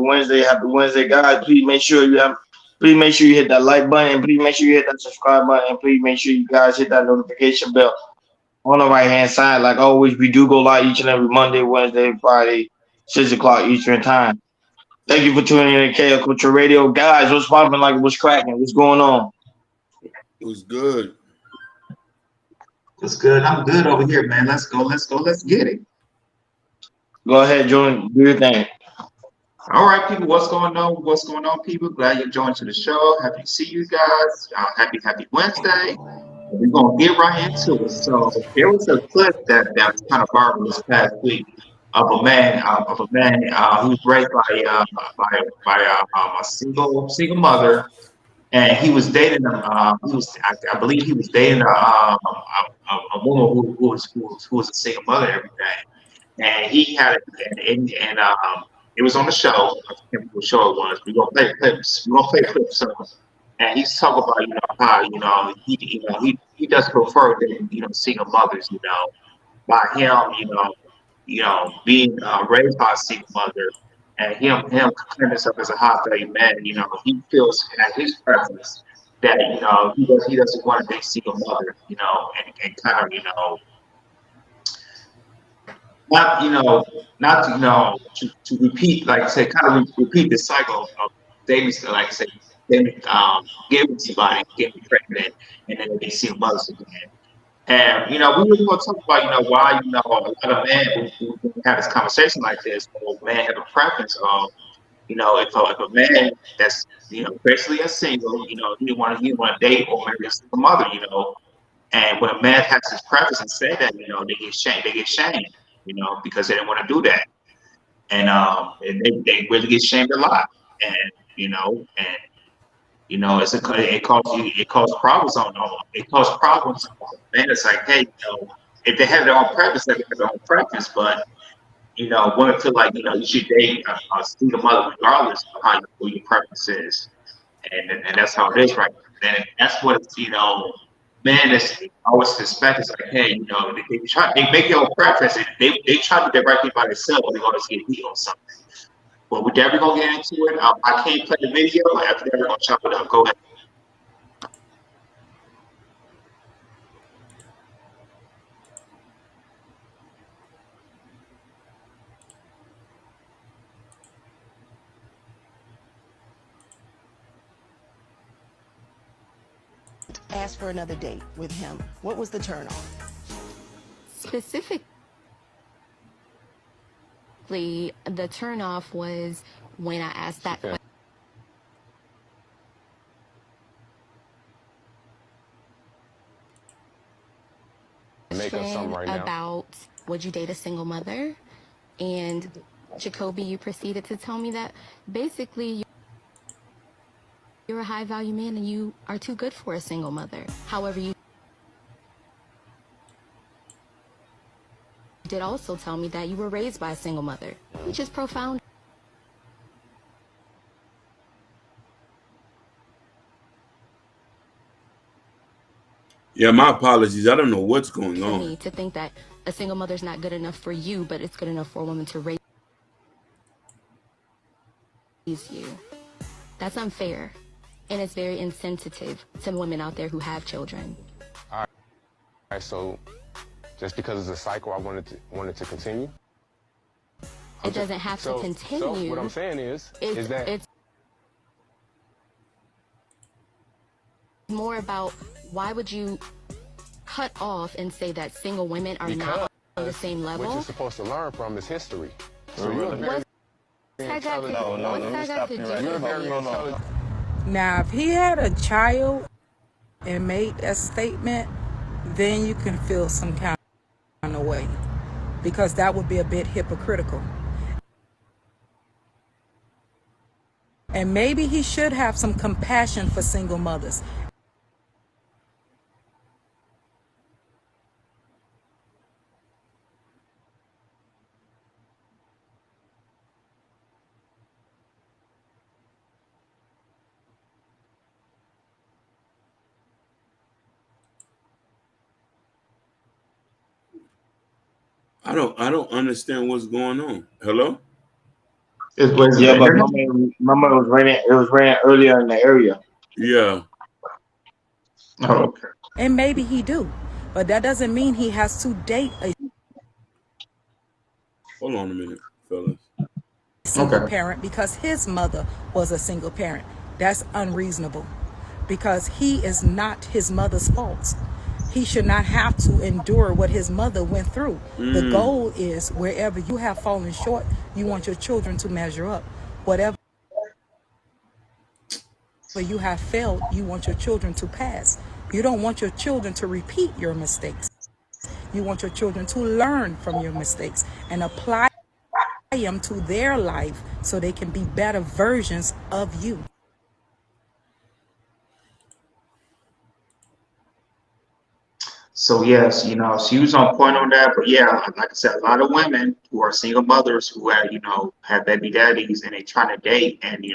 Wednesday. Happy Wednesday, guys. Please make sure you hit that like button. Please make sure you hit that subscribe button. Please make sure you guys hit that notification bell on the right hand side. Like always, we do go live each and every Monday, Wednesday, Friday, 6 o'clock Eastern time. Thank you for tuning in to KL Culture Radio, guys. What's popping? Like what's cracking? What's going on? It was good. It's good. I'm good over here, man. Let's go. Let's go. Let's get it. Go ahead, Jordan. Do your thing. All right, people. What's going on? What's going on, people? Glad you joined to the show. Happy to see you guys. Happy Wednesday. We're gonna get right into it. So there was a clip that was kind of viral this past week of a man who was raised by a single mother, and he was dating I believe he was dating a woman who was a single mother every day, and he had and it was on the show. I can't remember what show it was. We're gonna play clips. We're gonna play clips of it. And he's talking about how he does prefer than single mothers, by him being raised by a single mother, and him considering himself as a high value man. He feels at his preference that he doesn't want to date single mother, and kind of not not to repeat, like say, kind of repeat the cycle of David, like say, David giving somebody, getting pregnant, and then they see mothers again. And we really want to talk about why a lot of men who have this conversation like this, or men have a preference of if a man that's basically a single, he want to date or marry a single mother, and when a man has his preference and say that, they get shamed, because they didn't want to do that. And they really get shamed a lot. And, and it causes problems on men. It's like, hey, if they have their own preference, they have their own preference, but women feel like you should date a single mother regardless of who your preference is, and that's how it is right now. And that's what man is always suspect is like, hey, they make their own preference, and they try to do the right thing by themselves, but they always get beat on something. But we're definitely gonna get into it. I can't play the video. After that, we're gonna chop it up. Go ahead. Asked for another date with him. What was the turn on? Specifically, the turnoff was when I asked that question about would you date a single mother? And Jacoby, you proceeded to tell me that basically you're a high value man and you are too good for a single mother. However, you did also tell me that you were raised by a single mother, which is profound. Yeah, my apologies. I don't know what's going For on. me to think that a single mother's not good enough for you, but it's good enough for a woman to raise you. That's unfair, and it's very insensitive to women out there who have children. All right, so just because it's a cycle, I wanted to continue. It doesn't have to continue. So what I'm saying is that it's more about why would you cut off and say that single women are not on the same level? What you're supposed to learn from is history. So What's that got to do with it? Now, if he had a child and made that statement, then you can feel some kind of way, because that would be a bit hypocritical. And maybe he should have some compassion for single mothers. I don't understand what's going on. Hello? Was it Yeah, the but internet? remember it was raining. It was raining earlier in the area. Yeah. Oh, okay. And maybe he do, but that doesn't mean he has to date a Hold on a minute, fellas. single Okay. parent because his mother was a single parent. That's unreasonable because he is not his mother's fault. He should not have to endure what his mother went through. The goal is wherever you have fallen short, you want your children to measure up. Whatever you have failed, you want your children to pass. You don't want your children to repeat your mistakes. You want your children to learn from your mistakes and apply them to their life so they can be better versions of you. So yes, she was on point on that. But yeah, like I said, a lot of women who are single mothers who have, have baby daddies and they trying to date, and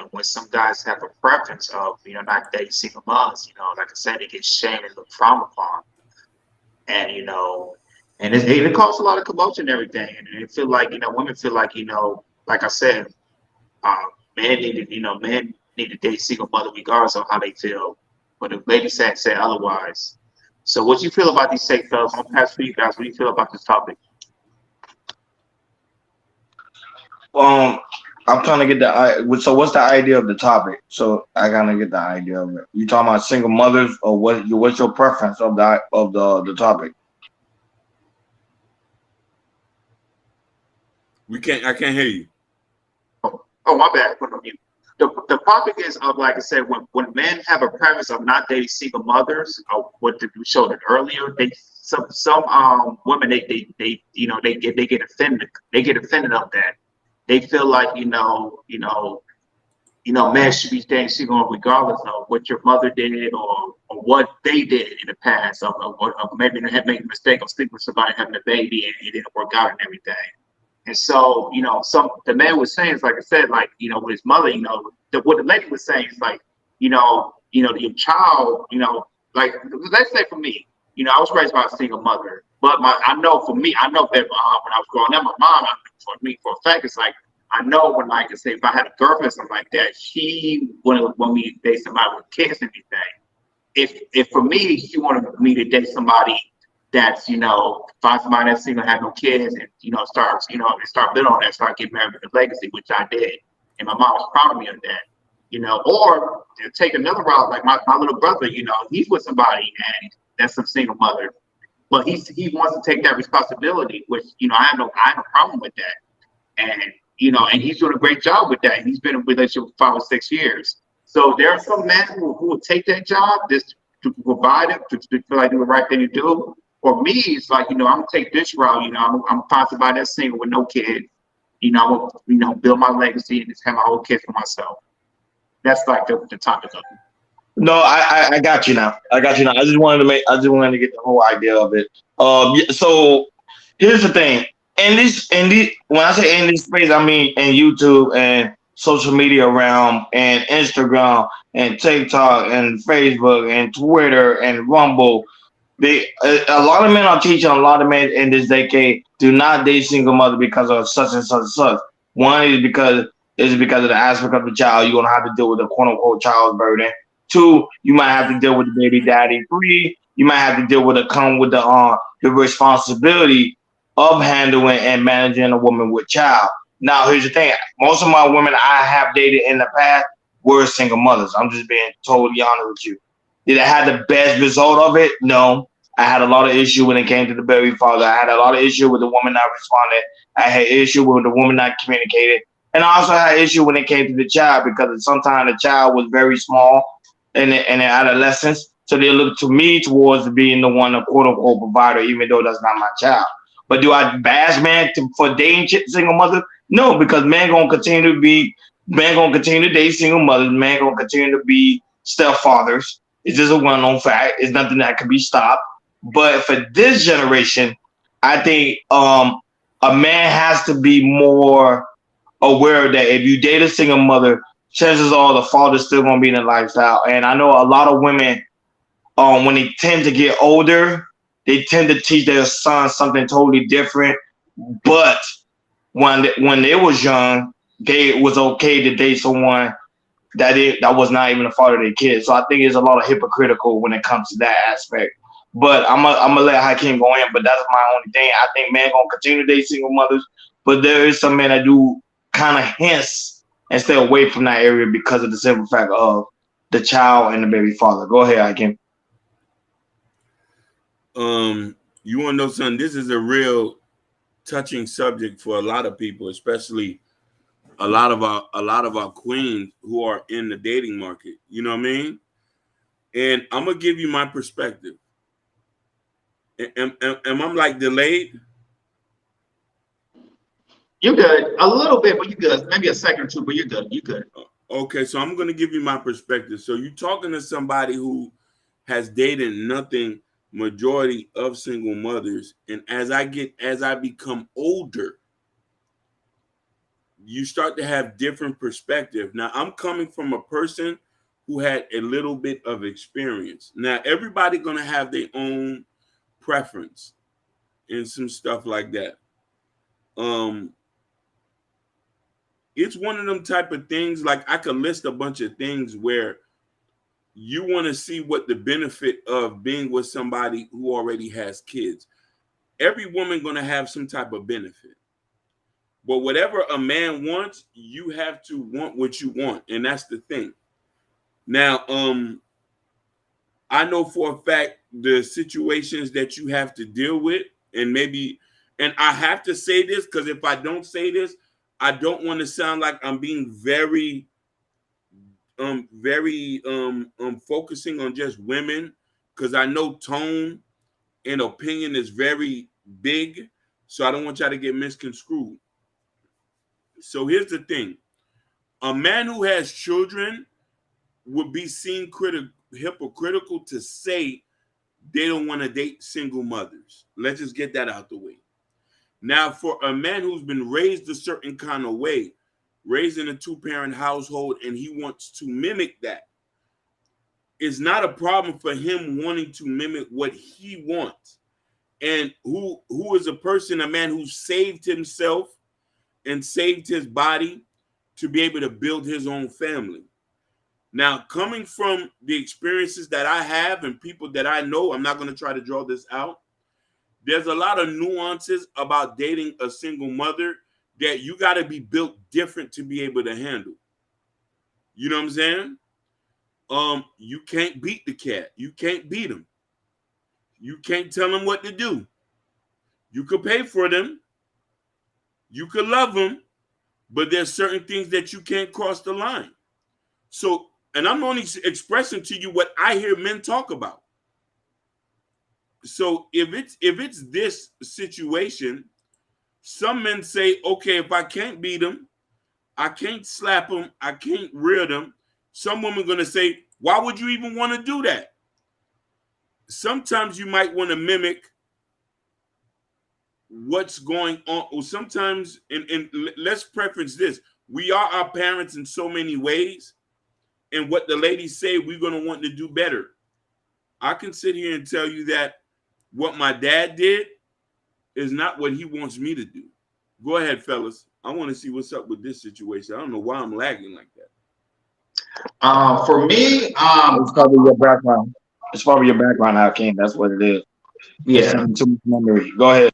when some guys have a preference of, not dating single moms, like I said, it gets shamed and looked frowned upon, and and it causes a lot of commotion and everything, and it feel like women feel like like I said, men need to date single mother regardless of how they feel, but if ladies say otherwise. So what do you feel about these fake fellas? I'm gonna pass for you guys. What do you feel about this topic? I'm trying to get the. So what's the idea of the topic? So I kind of get the idea of it. You talking about single mothers, or what's your preference of the topic? I can't hear you. Oh, my bad. Put on mute. The topic is of, like I said, when men have a preference of not dating single mothers, or what we showed it earlier, some women they get offended. They get offended of that. They feel like men should be dating single regardless of what your mother did or what they did in the past, or maybe they had made a mistake of sleeping with somebody, having a baby, and it didn't work out and everything. And so, the man was saying, is like I said, like, with his mother, what the lady was saying is like, your child, like, let's say for me, I was raised by a single mother, but I know that when I was growing up, my mom, for a fact, it's like, I know when, like I say, if I had a girlfriend or something like that, she wouldn't want me to date somebody with kids and everything. If for me, she wanted me to date somebody that's, find somebody that's single, have no kids, and start building on that, start getting married with a legacy, which I did, and my mom was proud of me of that, or take another route, like my little brother, he's with somebody and that's some single mother, but he wants to take that responsibility, which I have no problem with that, and and he's doing a great job with that. He's been in a relationship for 5 or 6 years. So there are some men who will take that job just to provide it, to feel like do the right thing to do. For me, it's like, I'm gonna take this route. I'm finding somebody that's single with no kids. I'm gonna, build my legacy and just have my whole kids for myself. That's like the topic of it. No, I got you now. I just wanted to get the whole idea of it. So here's the thing. In this, when I say in this space, I mean in YouTube and social media realm and Instagram and TikTok and Facebook and Twitter and Rumble. A lot of men are teaching a lot of men in this decade do not date single mother because of such and such and such. One is because of the aspect of the child. You're gonna have to deal with the quote unquote child's burden. 2, you might have to deal with the baby daddy. 3, you might have to deal with the responsibility of handling and managing a woman with child. Now, here's the thing: most of my women I have dated in the past were single mothers. I'm just being totally honest with you. Did I have the best result of it? No. I had a lot of issue when it came to the baby father. I had a lot of issue with the woman not responded. I had issue with the woman not communicated. And I also had issue when it came to the child because sometimes the child was very small in their adolescence. So they look to me towards being the one, a quote unquote provider, even though that's not my child. But do I bash man for dating single mother? No, because men gonna continue to date single mothers. Men gonna continue to be stepfathers. It's just a well-known fact. It's nothing that can be stopped. But for this generation, I think a man has to be more aware of that. If you date a single mother, chances are the father's still gonna be in the lifestyle. And I know a lot of women, when they tend to get older, they tend to teach their sons something totally different. But when they was young, they was okay to date someone that was not even the father of their kids. So I think it's a lot of hypocritical when it comes to that aspect. But I'm gonna let Hakeem go in. But that's my only thing. I think men gonna continue to date single mothers, but there is some men that do kind of hints and stay away from that area because of the simple fact of the child and the baby father. Go ahead, Hakeem. You want to know something? This is a real touching subject for a lot of people, especially a lot of our queens who are in the dating market. You know what I mean? And I'm gonna give you my perspective. Am I like delayed? You're good. A little bit, but you're good. Maybe a second or two, but you're good. You're good. Okay, so I'm gonna give you my perspective. So you're talking to somebody who has dated nothing majority of single mothers, and as I become older, you start to have different perspective. Now I'm coming from a person who had a little bit of experience. Now everybody gonna have their own preference and some stuff like that. It's one of them type of things, like I could list a bunch of things where you want to see what the benefit of being with somebody who already has kids. Every woman going to have some type of benefit. But whatever a man wants, you have to want what you want. And that's the thing. Now, I know for a fact the situations that you have to deal with, and I have to say this because if I don't say this, I don't want to sound like I'm being very focusing on just women, because I know tone and opinion is very big, so I don't want y'all to get misconstrued. So here's the thing: a man who has children would be seen hypocritical to say they don't want to date single mothers. Let's just get that out the way. Now, for a man who's been raised a certain kind of way, raised in a two-parent household, and he wants to mimic that, it's not a problem for him wanting to mimic what he wants. And who is a man who saved himself and saved his body to be able to build his own family. Now, coming from the experiences that I have and people that I know, I'm not going to try to draw this out. There's a lot of nuances about dating a single mother that you got to be built different to be able to handle. You know what I'm saying? You can't beat the cat. You can't beat him. You can't tell him what to do. You could pay for them. You could love them, but there's certain things that you can't cross the line. So, and I'm only expressing to you what I hear men talk about. So if it's this situation, some men say, okay, if I can't beat him, I can't slap him, I can't rear them. Some women are going to say, why would you even want to do that? Sometimes you might want to mimic what's going on. Or sometimes, and let's preference this, we are our parents in so many ways. And what the ladies say, we're going to want to do better. I can sit here and tell you that what my dad did is not what he wants me to do. Go ahead, fellas. I want to see what's up with this situation. I don't know why I'm lagging like that. For me, it's probably your background. It's probably your background, Hakeem. That's what it is. Yeah. Too much memory. Go ahead.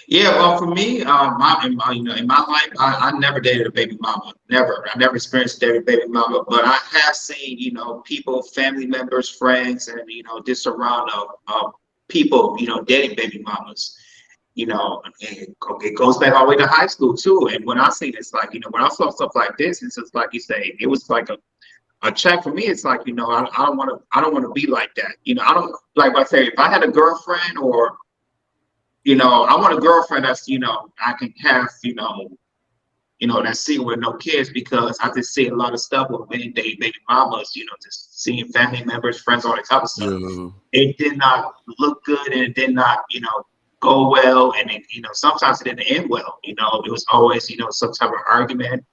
Yeah, well, for me, in my life, I never dated a baby mama. Never. I never experienced dating a baby mama, but I have seen, people, family members, friends, and this around of people, dating baby mamas. It goes back all the way to high school too. And when I see this, like, when I saw stuff like this, it's just like you say, it was like a check for me. It's like, I don't want to be like that. I don't, like I say, if I had a girlfriend or, I want a girlfriend that's, I can have, that's single with no kids, because I just see a lot of stuff with men dating baby mamas, just seeing family members, friends, all that type of stuff. Yeah. It did not look good, and it did not, go well, and it, sometimes it didn't end well. It was always, some type of argument.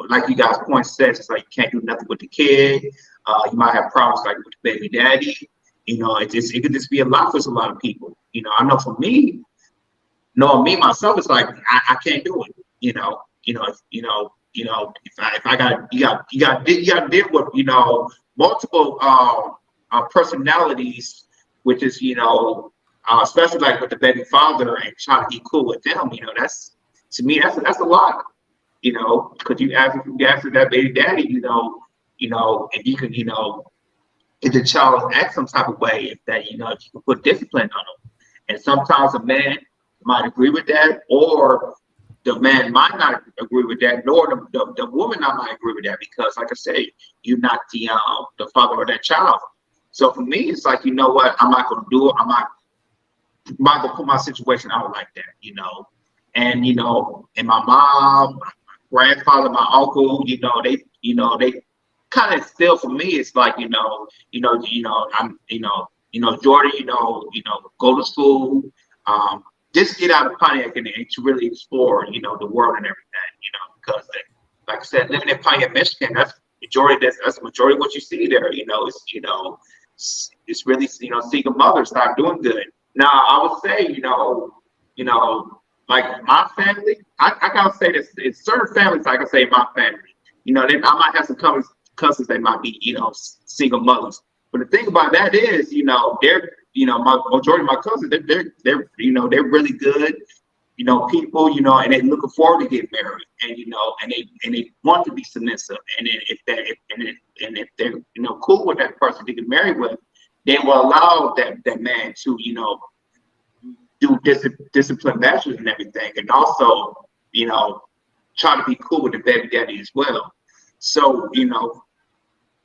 Like you guys' point says, it's like you can't do nothing with the kid. You might have problems like with the baby daddy. It could just be a lot for a lot of people. I know for me, knowing me myself, it's like I can't do it. if I got you got to deal with multiple personalities, which is especially like with the baby father and trying to be cool with them. That's to me that's a lot. Because you after that baby daddy, if you can if the child act some type of way, if you can put discipline on them, and sometimes a man might agree with that, or the man might not agree with that, nor the woman might agree with that, because like I say, you're not the father of that child. So for me, it's like, what, I'm not going to do it. I'm not going to put my situation out like that, and and my mom, my grandfather, my uncle, they kind of still, for me, it's like, I'm, Jordan, go to school, just get out of Pontiac and to really explore, the world and everything, because like I said, living in Pontiac, Michigan, that's the majority of what you see there. It's really, single mothers not doing good. Now, I would say, like my family, I gotta say this, in certain families, I can say my family, I might have some cousins that might be, single mothers. But the thing about that is, they're, my majority of my cousins, they're really good, people, and they're looking forward to get married, and they want to be submissive, and if they're cool with that person to get married with, they will allow that man to do discipline measures and everything, and also try to be cool with the baby daddy as well. So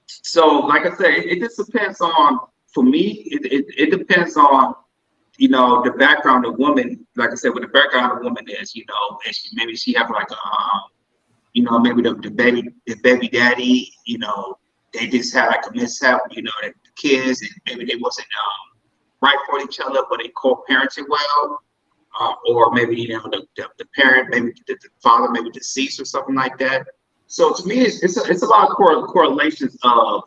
so like I said, it just depends on. For me, it depends on, the background of woman. Like I said, what the background of woman is, maybe she have like maybe the baby daddy, they just had like a mishap, the kids, and maybe they wasn't right for each other, but they co-parented well, or maybe the parent, maybe the father, maybe deceased or something like that. So to me, it's a lot of correlations of,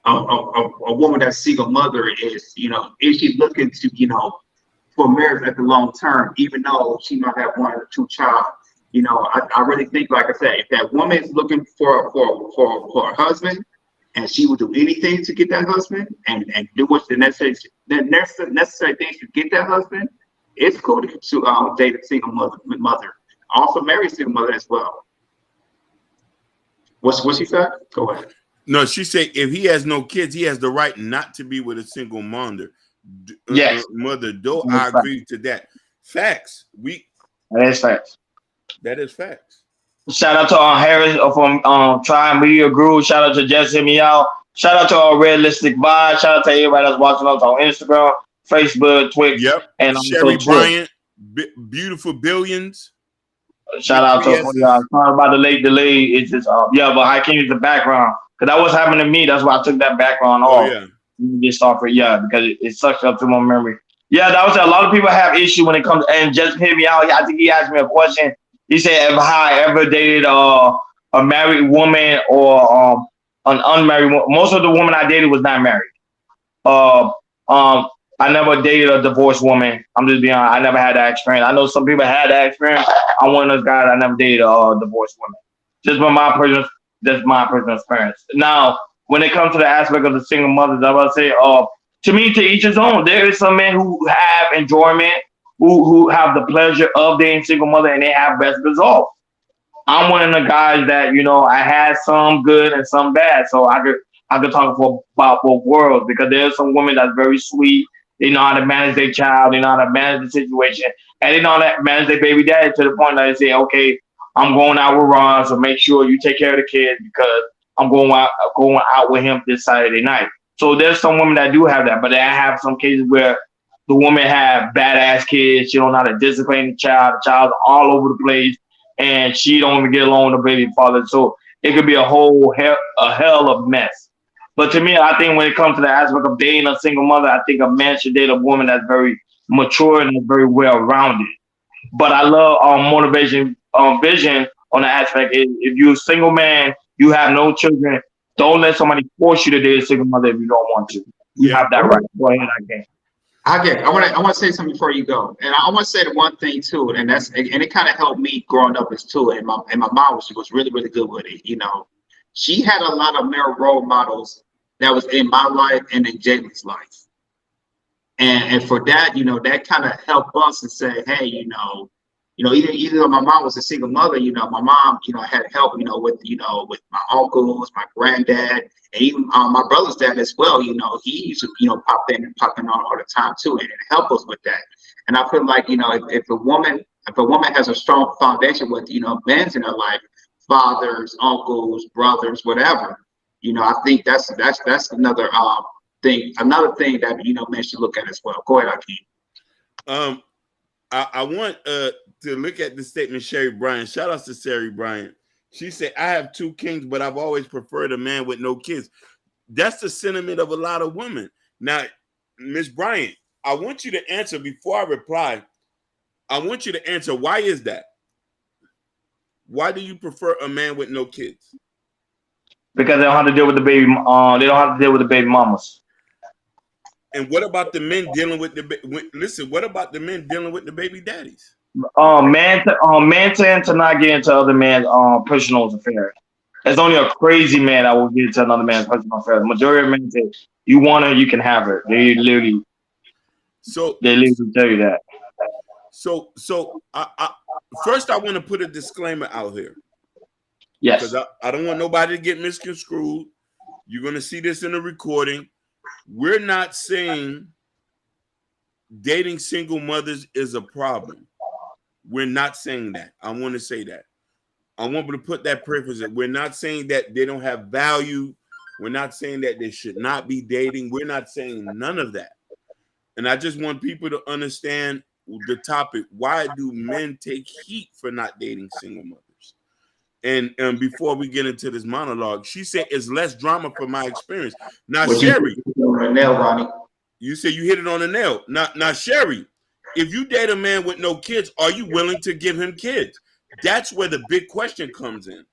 a woman that's single mother is she looking to, for marriage at the long term, even though she might have one or two child. I really think, like I said, if that woman is looking for a husband, and she will do anything to get that husband and do what the necessary things to get that husband, it's cool to date a single mother. Also marry a single mother as well. What she said? Go ahead. No, she said if he has no kids, he has the right not to be with a single mother. Yes. Mother, though, I agree to that. Facts. That is facts. That is facts. Shout out to Harris from Try Media Group. Shout out to Jess Hit Me Out. Shout out to our Realistic Vibe. Shout out to everybody that's watching us on Instagram, Facebook, Twitch. Yep. And Sherry Bryant, Beautiful Billions. Shout out to y'all. Sorry about the late delay. It's just but I can't use the background. Because that was happening to me. That's why I took that background off. Yeah. Just off it, because it sucks up to my memory. Yeah, that was a lot of people have issue when it comes, and Just Hit Me Out. I think he asked me a question. He said, "Have I ever dated a married woman or an unmarried woman?" Most of the women I dated was not married. I never dated a divorced woman. I'm just being honest. I never had that experience. I know some people had that experience. I'm one of those guys. I never dated a divorced woman. That's my personal experience. Now, when it comes to the aspect of the single mothers, I would say, to me, to each his own. There is some men who have enjoyment, who have the pleasure of dating single mother, and they have best results. I'm one of the guys that, I had some good and some bad, so I could talk about both worlds, because there's some women that's very sweet. They know how to manage their child, they know how to manage the situation, and they know how to manage their baby daddy to the point that they say, okay, I'm going out with Ron, so make sure you take care of the kids because I'm going out with him this Saturday night. So there's some women that do have that, but I have some cases where the woman have badass kids. She don't know how to discipline the child. The child's all over the place, and she don't even get along with the baby father. So it could be a hell of a mess. But to me, I think when it comes to the aspect of dating a single mother, I think a man should date a woman that's very mature and very well-rounded. But I love motivation, vision on the aspect is if you're a single man, you have no children, don't let somebody force you to date a single mother if you don't want to. You have that right. Go ahead, I can. I want to say something before you go, and I want to say the one thing too, and it kind of helped me growing up as too. And my mom was really good with it. You know, she had a lot of male role models that was in my life and in Jalen's life, and for that, you know, that kind of helped us and say, hey, even though my mom was a single mother, you know, my mom, you know, had help, with my uncles, my granddad, and even my brother's dad as well. You know, he used to, pop in on all the time too, and help us with that. And I feel like, if a woman has a strong foundation with, men's in her life, fathers, uncles, brothers, whatever, I think that's another another thing that men should look at as well. Go ahead, Akeem. I want to look at the statement Sherry Bryant. Shout out to Sherry Bryant. She said, I have 2 kings, but I've always preferred a man with no kids. That's the sentiment of a lot of women. Now, Miss Bryant, I want you to answer before I reply. I want you to answer, why is that? Why do you prefer a man with no kids? Because they don't have to deal with the baby. They don't have to deal with the baby mamas. And what about the men dealing with what about the men dealing with the baby daddies? Men tend to not get into other men's personal affairs. There's only a crazy man that will get into another man's personal affairs. The majority of men say, you want her, you can have her. They literally tell you that. So first I want to put a disclaimer out here. Yes. Because I don't want nobody to get misconstrued. You're going to see this in the recording. We're not saying dating single mothers is a problem. We're not saying that. I want to say that. I want to put that preface in. We're not saying that they don't have value. We're not saying that they should not be dating. We're not saying none of that. And I just want people to understand the topic. Why do men take heat for not dating single mothers? And before we get into this monologue, she said it's less drama from my experience. Now, Sherry, you say you hit it on the nail. Now, Sherry, if you date a man with no kids, are you willing to give him kids? That's where the big question comes in.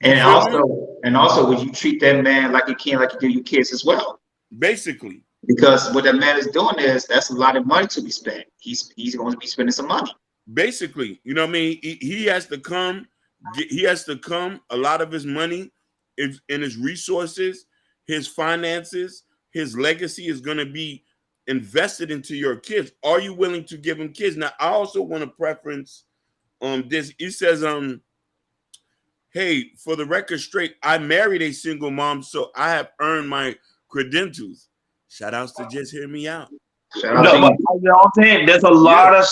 And also, would you treat that man like you give you kids as well? Basically. Because what that man is doing that's a lot of money to be spent. He's going to be spending some money. Basically, you know what I mean? He has to come. He has to come. A lot of his money is in his resources, his finances, his legacy is going to be invested into your kids. Are you willing to give him kids? Now, I also want to preference this. It says, hey, for the record straight, I married a single mom, so I have earned my credentials. Shout outs to Just Hear Me Out. No, but you know what I'm saying? There's a lot of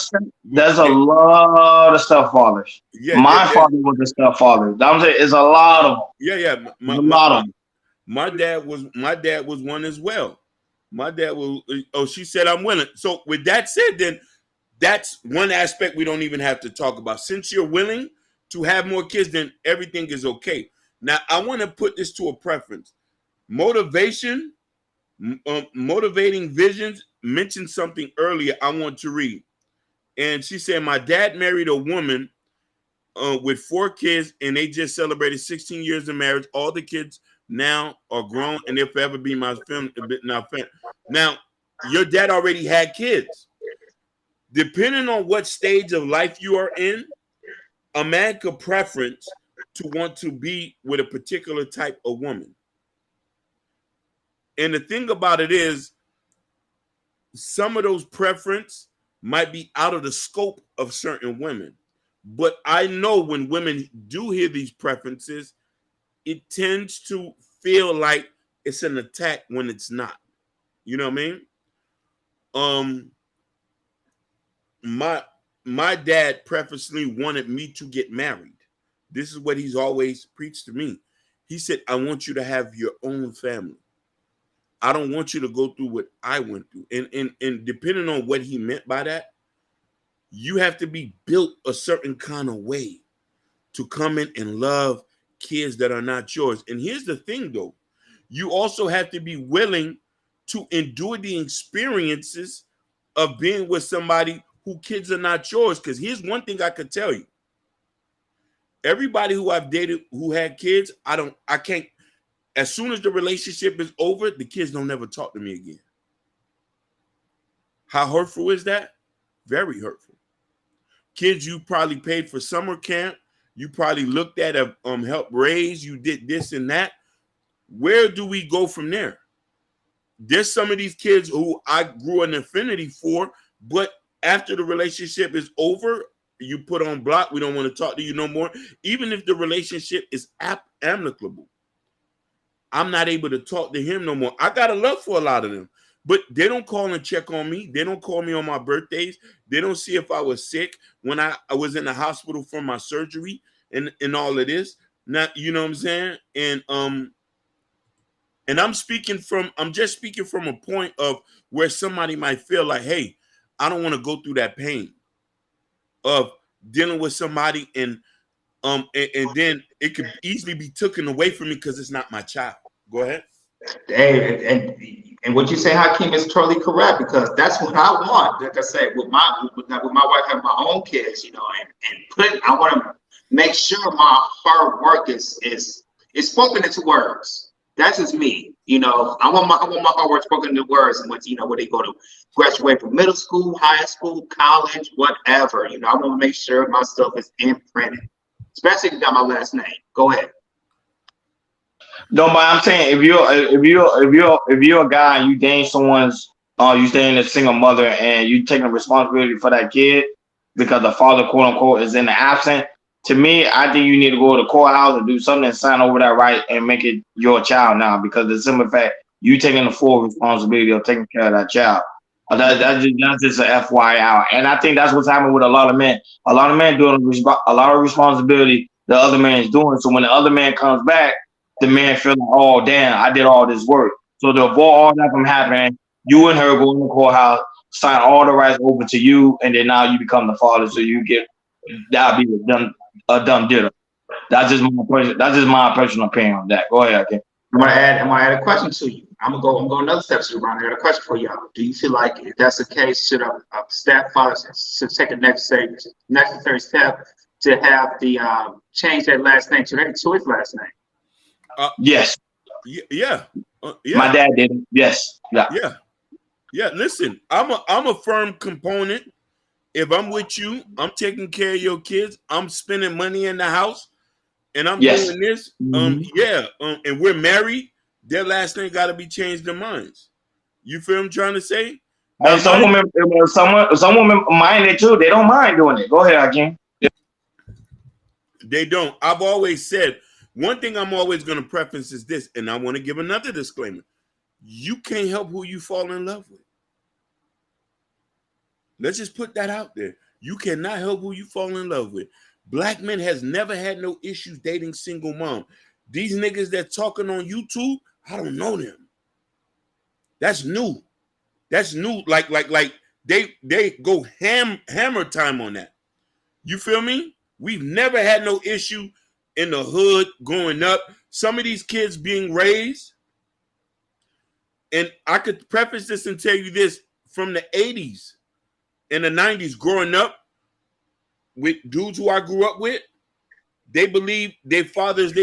stepfathers. Yeah, my father was a stepfather. I'm saying it's a lot of them. Yeah. A lot of them. My dad was one as well. My dad was. Oh, she said I'm willing. So with that said, then that's one aspect we don't even have to talk about. Since you're willing to have more kids, then everything is okay. Now I want to put this to a preference. Motivation, motivating visions. Mentioned something earlier I want to read. And she said, my dad married a woman with 4 kids, and they just celebrated 16 years of marriage. All the kids now are grown, and they'll forever be my family. Now, your dad already had kids. Depending on what stage of life you are in, a man could preference to want to be with a particular type of woman. And the thing about it is, some of those preference might be out of the scope of certain women. But I know when women do hear these preferences, it tends to feel like it's an attack when it's not. You know what I mean? My dad purposely wanted me to get married. This is what he's always preached to me. He said, I want you to have your own family. I don't want you to go through what I went through. And depending on what he meant by that, you have to be built a certain kind of way to come in and love kids that are not yours. And here's the thing, though. You also have to be willing to endure the experiences of being with somebody who kids are not yours. Because here's one thing I could tell you. Everybody who I've dated who had kids, I can't. As soon as the relationship is over, the kids don't never talk to me again. How hurtful is that? Very hurtful. Kids you probably paid for summer camp, you probably looked at help raise, you did this and that. Where do we go from there? There's some of these kids who I grew an affinity for, but after the relationship is over, you put on block. We don't want to talk to you no more. Even if the relationship is amicable, I'm not able to talk to him no more. I got a love for a lot of them, but they don't call and check on me. They don't call me on my birthdays. They don't see if I was sick when I was in the hospital for my surgery and all of this. Not, you know what I'm saying? And I'm just speaking from a point of where somebody might feel like, hey, I don't want to go through that pain of dealing with somebody and then it could easily be taken away from me because it's not my child. Go ahead. Hey, and what you say, Hakeem, is totally correct, because that's what I want. Like I said, with my wife having my own kids, you know, and I want to make sure my hard work is spoken into words. That's just me, you know. I want my hard work spoken into words, and when they go to graduate from middle school, high school, college, whatever, you know, I want to make sure my stuff is imprinted, especially if you got my last name. Go ahead. No, but I'm saying if you're a guy and you dating someone's you dating a single mother and you taking responsibility for that kid because the father, quote unquote, is in the absent. To me, I think you need to go to the courthouse and do something and sign over that right and make it your child now, because the simple fact you taking the full responsibility of taking care of that child. That's just an FYI out. And I think that's what's happening with a lot of men. A lot of men doing a lot of responsibility the other man is doing. So when the other man comes back, the man feeling, oh, damn, I did all this work. So to avoid all that from happening, you and her go in the courthouse, sign all the rights over to you, and then now you become the father. So you get, that'll be a dumb ditto. That's just my personal opinion on that. Go ahead, okay. I'm gonna add a question to you. I'm gonna go another step to the round. I got a question for y'all. Do you feel like if that's the case, should a stepfather should take a necessary step to have the change that last name to his last name? Yes. Yeah. My dad did it. Yes. Yeah. Listen, I'm a firm component. If I'm with you, I'm taking care of your kids. I'm spending money in the house, and I'm doing this. And we're married. Their last name got to be changed to mine. You feel what I'm trying to say? And some women mind it too. They don't mind doing it. Go ahead, Hakeem. They don't. I've always said one thing I'm always going to preference is this, and I want to give another disclaimer. You can't help who you fall in love with. Let's just put that out there. You cannot help who you fall in love with. Black men has never had no issues dating single mom. These niggas that talking on YouTube, I don't know them. That's new. That's new. Like they go hammer time on that. You feel me? We've never had no issue in the hood growing up. Some of these kids being raised, and I could preface this and tell you this, from the 80s and the 90s, growing up with dudes who I grew up with, they believe their fathers.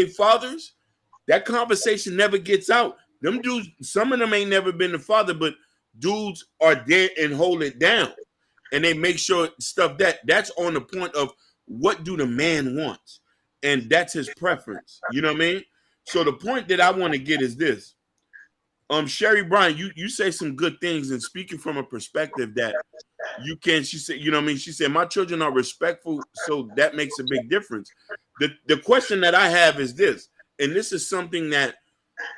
That conversation never gets out. Them dudes, some of them ain't never been the father, but dudes are there and hold it down. And they make sure stuff that's on the point of what do the man wants? And that's his preference. You know what I mean? So the point that I want to get is this. Sherry Bryan, you say some good things, and speaking from a perspective that you can, she said, you know what I mean? She said, my children are respectful, so that makes a big difference. The question that I have is this, and this is something that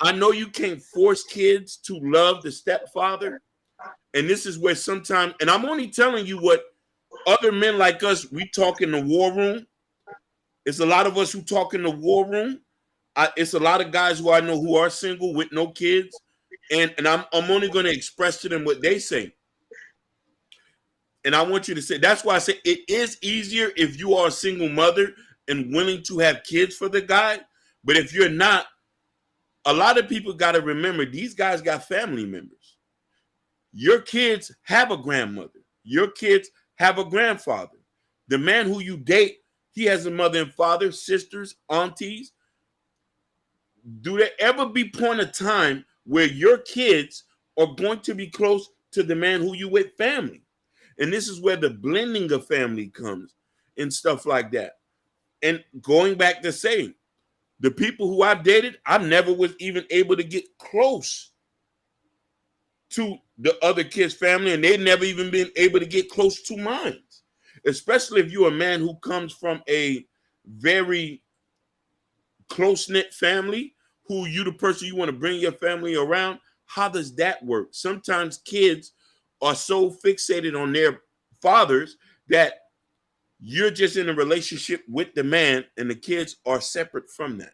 I know you can't force kids to love the stepfather. And this is where sometimes, and I'm only telling you what other men like us, we talk in the war room. It's a lot of us who talk in the war room. It's a lot of guys who I know who are single with no kids. And I'm only going to express to them what they say. And I want you to say, that's why I say it is easier if you are a single mother and willing to have kids for the guy. But if you're not, a lot of people got to remember these guys got family members. Your kids have a grandmother. Your kids have a grandfather. The man who you date, he has a mother and father, sisters, aunties. Do there ever be point of time where your kids are going to be close to the man who you with family. And this is where the blending of family comes and stuff like that. And going back to saying, the people who I've dated, I never was even able to get close to the other kid's family, and they've never even been able to get close to mine. Especially if you're a man who comes from a very close-knit family, who you the person you want to bring your family around. How does that work? Sometimes kids are so fixated on their fathers that you're just in a relationship with the man and the kids are separate from that.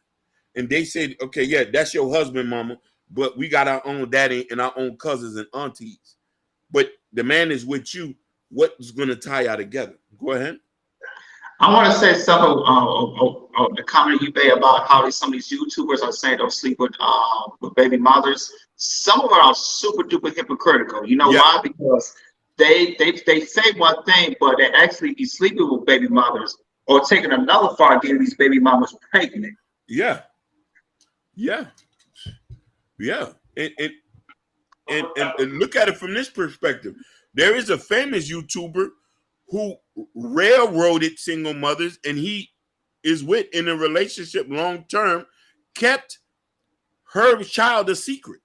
And they say, okay, yeah, that's your husband, mama, but we got our own daddy and our own cousins and aunties. But the man is with you. What's going to tie y'all together? Go ahead. I want to say something. The comment you made about how some of these YouTubers are saying don't sleep with baby mothers. Some of them are super duper hypocritical. You know why? Because they say one thing, but they actually be sleeping with baby mothers or taking another far getting these baby mamas pregnant. Yeah. And look at it from this perspective. There is a famous YouTuber who railroaded single mothers, and he is with in a relationship long term, kept her child a secret.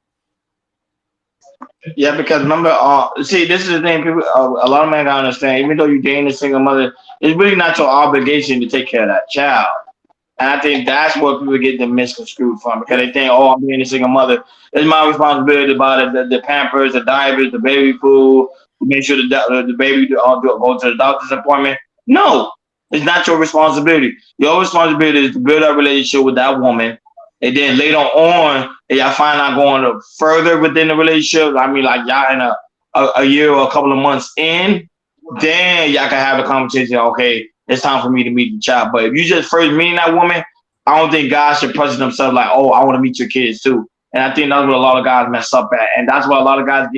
Yeah, because remember, see, this is the thing. People, a lot of men gotta understand. Even though you're dating a single mother, it's really not your obligation to take care of that child. And I think that's what people get them misconstrued from, because they think, oh, I'm being a single mother. It's my responsibility about it, the Pampers, the diapers, the baby food, make sure the baby go to the doctor's appointment. No, it's not your responsibility. Your responsibility is to build a relationship with that woman. And then later on, if y'all find out going further within the relationship, I mean, like y'all in a year or a couple of months in, then y'all can have a conversation. Okay, it's time for me to meet the child. But if you just first meeting that woman, I don't think guys should pressure themselves like, oh, I want to meet your kids too. And I think that's what a lot of guys mess up at. And that's why a lot of guys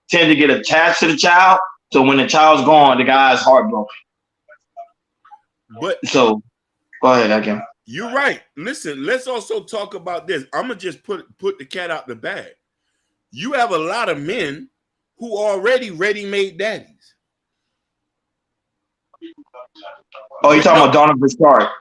tend to get attached to the child. So when the child's gone, the guy's heartbroken. But so go ahead, again. You're right. Listen, let's also talk about this. I'm gonna just put the cat out the bag. You have a lot of men who are already ready-made daddies. Oh, you're talking about Donovan Stark.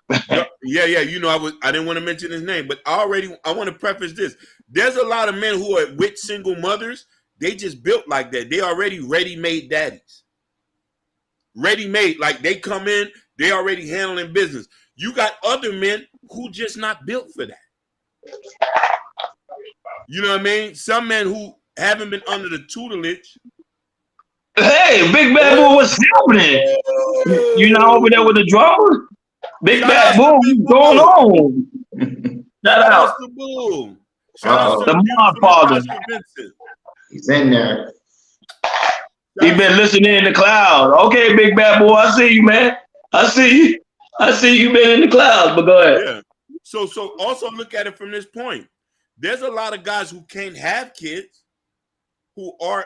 Yeah. You know, I didn't want to mention his name, but I want to preface this. There's a lot of men who are with single mothers. They just built like that. They already ready-made daddies. Ready-made, like they come in, they already handling business. You got other men who just not built for that. You know what I mean? Some men who haven't been under the tutelage. Hey, Big Bad Boy, what's happening? You know, over there with the drummer? Big Bad Boy, what's going on? Shout out. The Bull. The Mod Father. He's in there. He been listening in the cloud. Okay, Big Bad Boy, I see you, man. I see you. I see you been in the clouds, but go ahead. Yeah. So also look at it from this point. There's a lot of guys who can't have kids, who are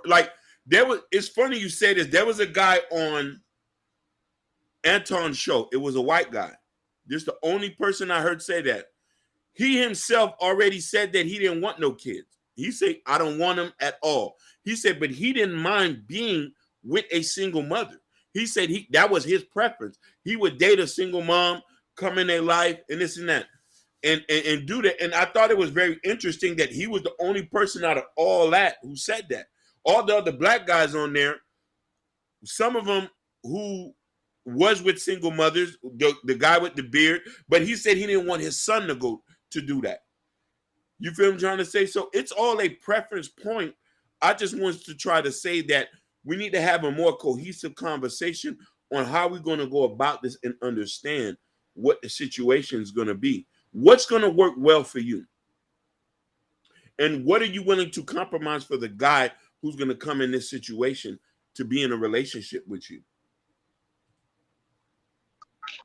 like there was. It's funny you say this. There was a guy on Anton's show. It was a white guy. This is the only person I heard say that. He himself already said that he didn't want no kids. He said, I don't want them at all. He said, but he didn't mind being with a single mother. He said that was his preference. He would date a single mom, come in their life, and this and that, and do that. And I thought it was very interesting that he was the only person out of all that who said that. All the other black guys on there, some of them who was with single mothers, the guy with the beard, but he said he didn't want his son to go to do that. You feel what I'm trying to say? So it's all a preference point. I just want to try to say that we need to have a more cohesive conversation on how we're going to go about this and understand what the situation is going to be. What's going to work well for you? And what are you willing to compromise for the guy who's going to come in this situation to be in a relationship with you?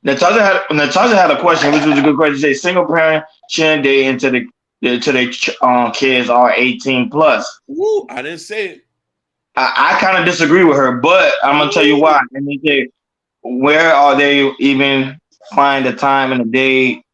Natasha had a question, which was a good question. Say single parent shouldn't date until their kids are 18 plus. Woo, I didn't say it. I kind of disagree with her, but I'm gonna tell you why. And they say, where are they even find the time and the day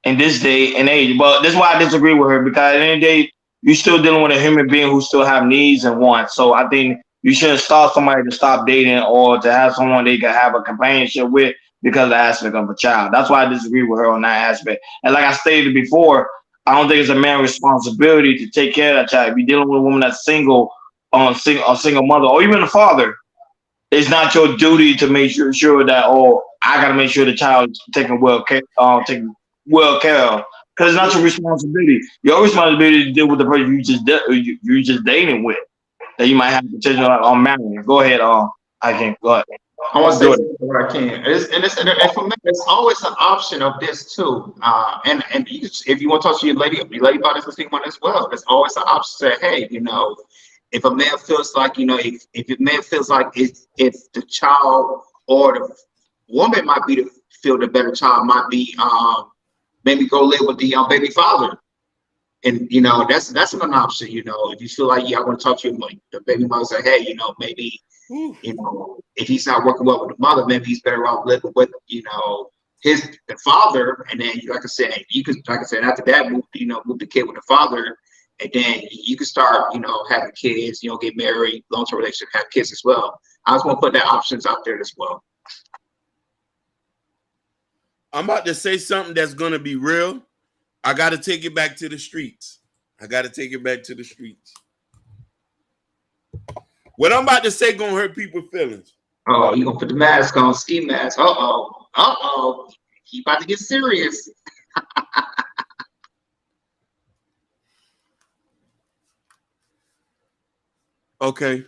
in this day and age? But that's why I disagree with her, because at the end of the day, you're still dealing with a human being who still have needs and wants. So I think you shouldn't stop somebody to stop dating or to have someone they can have a companionship with because of the aspect of a child. That's why I disagree with her on that aspect. And like I stated before, I don't think it's a man's responsibility to take care of that child. If you're dealing with a woman that's single, a single mother, or even a father, it's not your duty to make sure that, oh, I got to make sure the child is taken well care of, because it's not your responsibility. Your responsibility is to deal with the person you just dating with that you might have potential on marrying. Go ahead, I can go ahead. I want to say what I can. And for me, there's always an option of this too. And you, if you want to talk to your lady about this, one as well. There's always an option to say, hey, you know, if a man feels like, you know, if a man feels like if the child or the woman might be feel the better child might be maybe go live with the baby father. And you know, that's an option, you know. If you feel like, yeah, I want to talk to you, like the baby mother say, hey, you know, maybe, you know, if he's not working well with the mother, maybe he's better off living with, you know, the father. And then, like I said, you could, like I said, after that, move the kid with the father, and then you can start, you know, having kids, you know, get married, long-term relationship, have kids as well. I just want to put that options out there as well. I'm about to say something that's gonna be real. I got to take it back to the streets. What I'm about to say gonna hurt people's feelings. Oh, you gonna put the mask on, ski mask. Uh-oh. He about to get serious. Okay.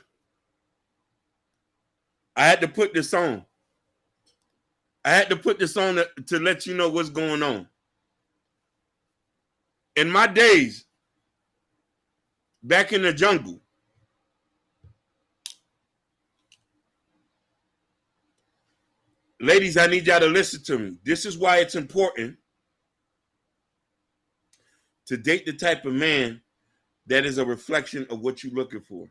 I had to put this on. To let you know what's going on. In my days, back in the jungle, ladies, I need y'all to listen to me. This is why it's important to date the type of man that is a reflection of what you're looking for.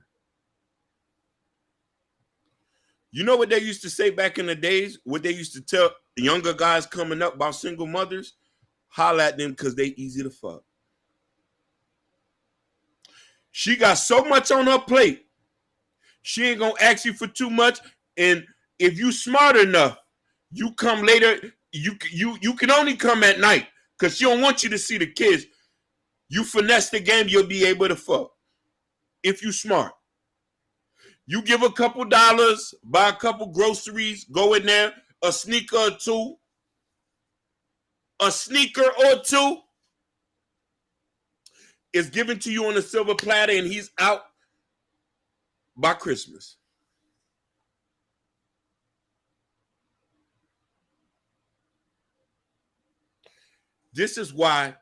You know what they used to say back in the days? What they used to tell younger guys coming up about single mothers? Holler at them because they easy to fuck. She got so much on her plate. She ain't gonna ask you for too much. And if you smart enough, you come later. You can only come at night because she don't want you to see the kids. You finesse the game, you'll be able to fuck. If you smart. You give a couple dollars, buy a couple groceries, go in there, a sneaker or two. Is given to you on a silver platter, and he's out by Christmas. This is why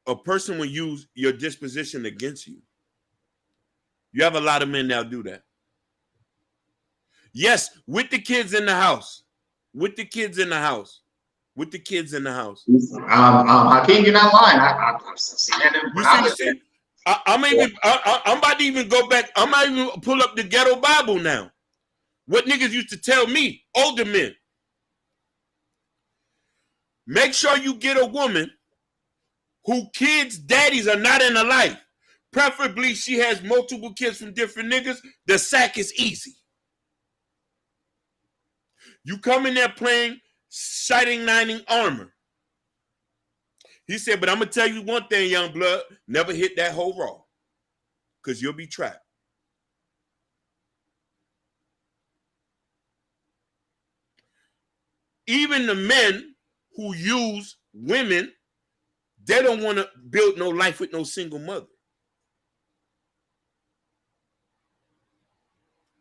a person will use your disposition against you. You have a lot of men that do that. Yes, with the kids in the house. Hakeem, you're not lying. I've seen that in the I'm about to even go back. I might even pull up the ghetto Bible now. What niggas used to tell me, older men. Make sure you get a woman who kids' daddies are not in her life. Preferably, she has multiple kids from different niggas. The sack is easy. You come in there playing Shining Nining Armor. He said, but I'm going to tell you one thing, young blood. Never hit that hoe raw. Because you'll be trapped. Even the men who use women, they don't want to build no life with no single mother.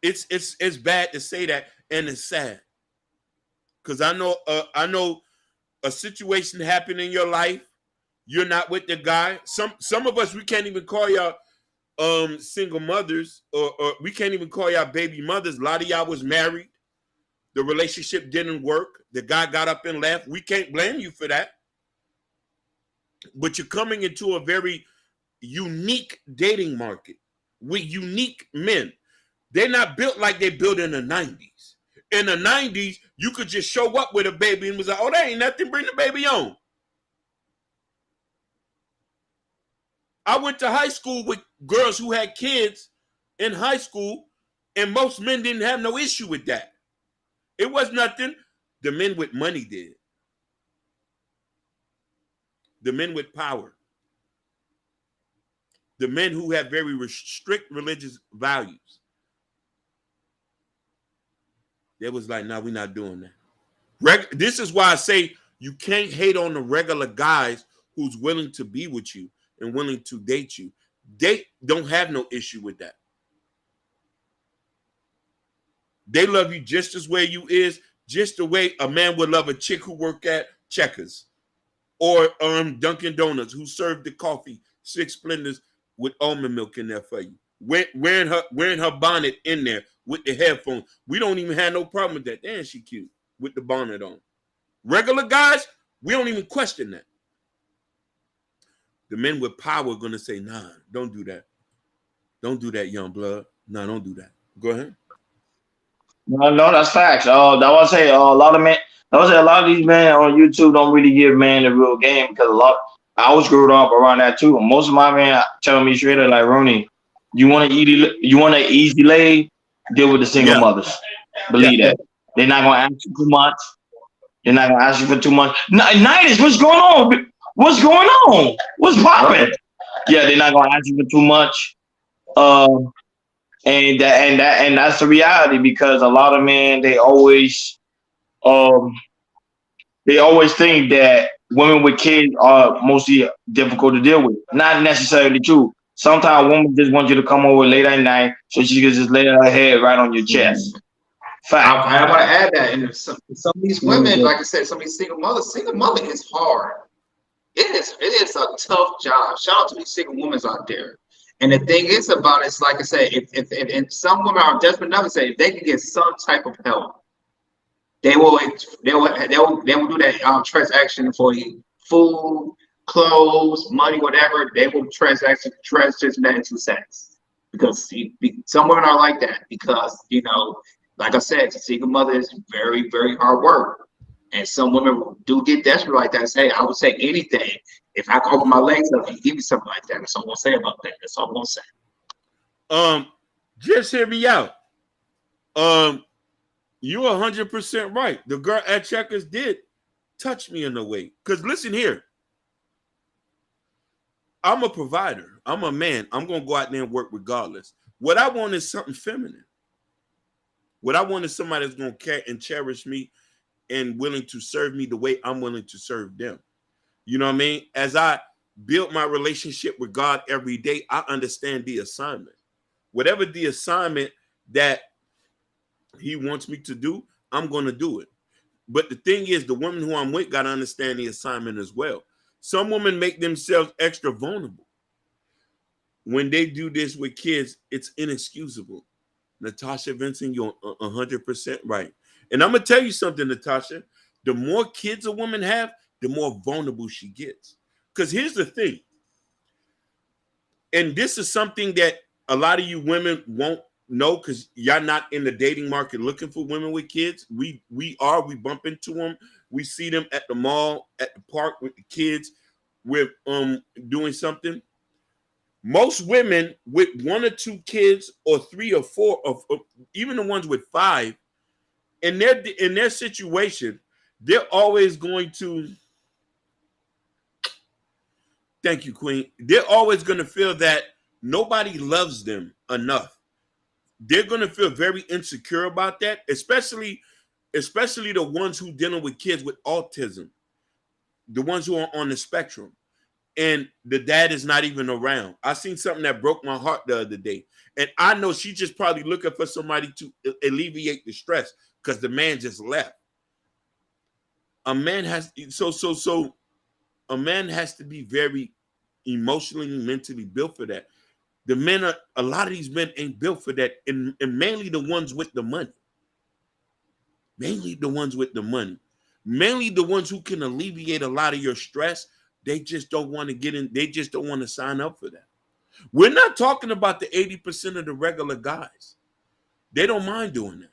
It's bad to say that, and it's sad. Because I know a situation happened in your life. You're not with the guy. Some of us, we can't even call y'all single mothers, or we can't even call y'all baby mothers. A lot of y'all was married. The relationship didn't work. The guy got up and left. We can't blame you for that. But you're coming into a very unique dating market with unique men. They're not built like they built in the 90s. In the 90s, you could just show up with a baby and was like, oh, there ain't nothing, bring the baby on. I went to high school with girls who had kids in high school, and most men didn't have no issue with that. It was nothing. The men with money did. The men with power. The men who have very strict religious values. They was like, nah, we're not doing that. This is why I say you can't hate on the regular guys who's willing to be with you and willing to date you. They don't have no issue with that. They love you just as way you is, just the way a man would love a chick who work at Checkers or Dunkin' Donuts, who served the coffee, 6 Splendors with almond milk in there for you. Wearing her bonnet in there with the headphones. We don't even have no problem with that. Damn, she cute with the bonnet on. Regular guys, we don't even question that. The men with power are going to say, nah, don't do that. Don't do that, young blood. Nah, don't do that. Go ahead. No, that's facts. That was say a lot of men. I would say a lot of these men on YouTube don't really give men the real game because I was growing up around that too. Most of my men tell me straight up like, Rooney, you want an easy lay, deal with the single mothers. Believe that. They're not gonna ask you too much. They're not gonna ask you for too much. Nighties, what's going on? What's going on? What's popping? Yeah, they're not gonna ask you for too much. And that's the reality because a lot of men they always think that women with kids are mostly difficult to deal with. Not necessarily true. Sometimes a woman just wants you to come over late at night so she can just lay her head right on your chest. Fact. I want to add that, and some of these women, like I said, some of these single mother is hard. It is a tough job. Shout out to these single women out there. And the thing is about it's like I said, if some women are desperate enough to say if they can get some type of help, they will do that transaction for you, food, clothes, money, whatever. They will transition that into sex because some women are like that because like I said, a single mother is very, very hard work. And some women do get desperate like that and say, I would say anything. If I can open my legs up, you give me something like that. That's all I'm going to say about that. That's all I'm going to say. Just hear me out. You're 100% right. The girl at Checkers did touch me in a way. Because listen here. I'm a provider. I'm a man. I'm going to go out there and work regardless. What I want is something feminine. What I want is somebody that's going to care and cherish me and willing to serve me the way I'm willing to serve them. You know what I mean? As I build my relationship with God every day, I understand the assignment. Whatever the assignment that he wants me to do, I'm going to do it. But the thing is, the woman who I'm with got to understand the assignment as well. Some women make themselves extra vulnerable. When they do this with kids, it's inexcusable. Natasha Vincent, you're 100% right. And I'm going to tell you something, Natasha. The more kids a woman have, the more vulnerable she gets. Because here's the thing. And this is something that a lot of you women won't know because y'all not in the dating market looking for women with kids. We bump into them. We see them at the mall, at the park with the kids. We're doing something. Most women with 1 or 2 kids or 3 or 4, or even the ones with 5, in their situation, they're always going to, thank you, Queen. They're always going to feel that nobody loves them enough. They're going to feel very insecure about that, especially the ones who dealing with kids with autism, the ones who are on the spectrum. And the dad is not even around. I seen something that broke my heart the other day. And I know she just probably looking for somebody to alleviate the stress because the man just left. A man has a man has to be very emotionally and mentally built for that. A lot of these men ain't built for that, and mainly the ones with the money. Mainly the ones with the money. Mainly the ones who can alleviate a lot of your stress. They just don't want to get in. They just don't want to sign up for that. We're not talking about the 80% of the regular guys. They don't mind doing that.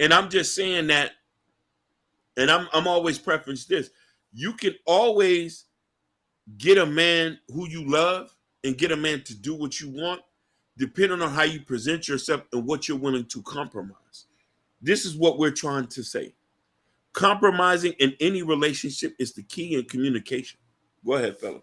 And I'm just saying that, and I'm always preference this. You can always get a man who you love and get a man to do what you want, depending on how you present yourself and what you're willing to compromise. This is what we're trying to say. Compromising in any relationship is the key in communication. Go ahead, fella.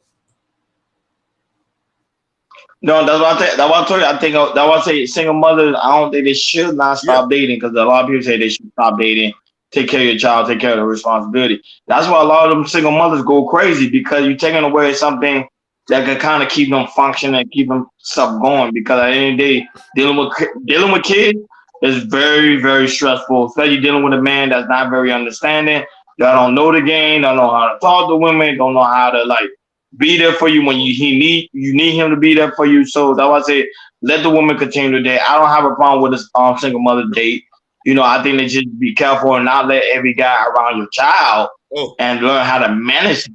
No, that's what I think. That's what I told you. I think that's what I say. Single mothers, I don't think they should not stop dating, because a lot of people say they should stop dating, take care of your child, take care of the responsibility. That's why a lot of them single mothers go crazy, because you're taking away something that could kind of keep them functioning, keep them stuff going. Because at the end of the day, dealing with kids is very, very stressful, especially dealing with a man that's not very understanding. That don't know the game, don't know how to talk to women, don't know how to like be there for you when you need him to be there for you. So that's why I say let the woman continue to date. I don't have a problem with this single mother date. You know, I think they just be careful and not let every guy around your child and learn how to manage that.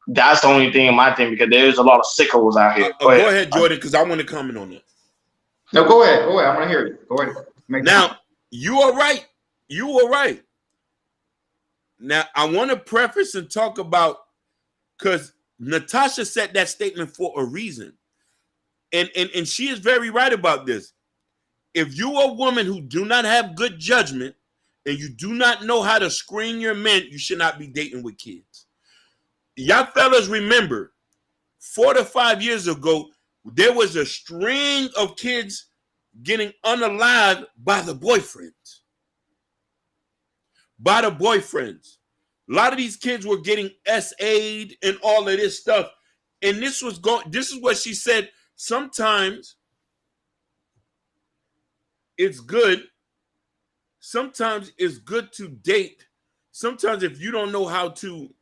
That's the only thing in my thing, because there's a lot of sickos out here. Go ahead, Jordan, because I want to comment on that. No, go ahead. I want to hear you. Go ahead. Now, you are right. You are right. Now, I want to preface and talk about, because Natasha said that statement for a reason. And she is very right about this. If you are a woman who do not have good judgment and you do not know how to screen your men, you should not be dating with kids. Y'all fellas remember, 4 to 5 years ago, there was a string of kids getting unalived by the boyfriends. By the boyfriends. A lot of these kids were getting SA'd and all of this stuff. And this is what she said. Sometimes it's good. Sometimes it's good to date. Sometimes if you don't know how to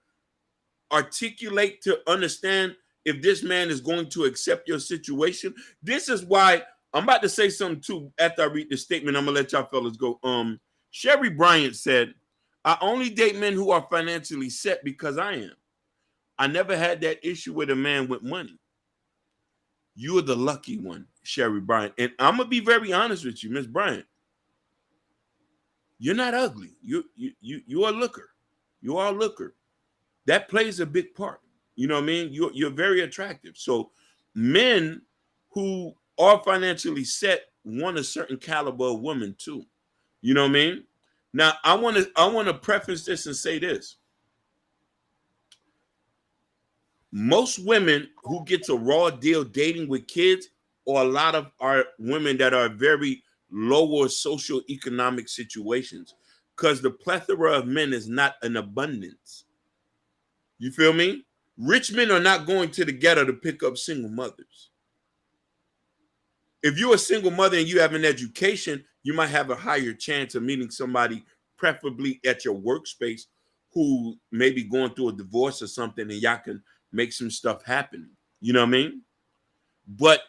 articulate to understand if this man is going to accept your situation. This is why I'm about to say something too. After I read the statement, I'm gonna let y'all fellas go. Sherry Bryant said, I only date men who are financially set because I am. I never had that issue with a man with money. You are the lucky one, Sherry Bryant. And I'm gonna be very honest with you, Miss Bryant. You're not ugly. You are a looker. You are a looker. That plays a big part. You know what I mean? You're very attractive. So men who are financially set want a certain caliber of woman too. You know what I mean? Now I want to preface this and say this. Most women who gets a raw deal dating with kids, or a lot of our women that are very lower socioeconomic situations, because the plethora of men is not an abundance. You feel me? Rich men are not going to the ghetto to pick up single mothers. If you're a single mother and you have an education, you might have a higher chance of meeting somebody, preferably at your workspace, who may be going through a divorce or something, and y'all can make some stuff happen. You know what I mean? But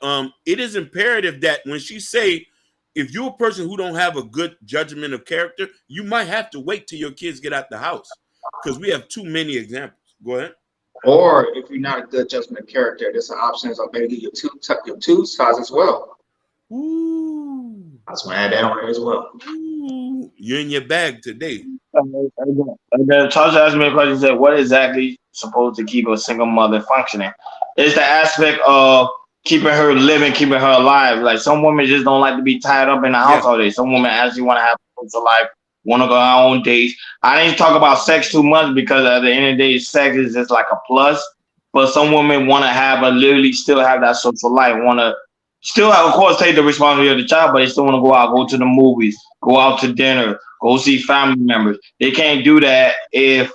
it is imperative that when she say, if you're a person who don't have a good judgment of character, you might have to wait till your kids get out the house, because we have too many examples. Go ahead. Or if you're not a good judgment of character, there's an option of maybe your tube size as well. Ooh. I just want to add that on there as well. Ooh. You're in your bag today. Tasha asked me a question. Said, "What exactly supposed to keep a single mother functioning?" It's the aspect of keeping her living, keeping her alive. Like some women just don't like to be tied up in the house all day. Some women actually want to have a social life, want to go on own dates. I didn't talk about sex too much, because at the end of the day, sex is just like a plus. But some women want to have literally still have that social life, want to still, of course, take the responsibility of the child, but they still want to go out, go to the movies, go out to dinner, go see family members. They can't do that if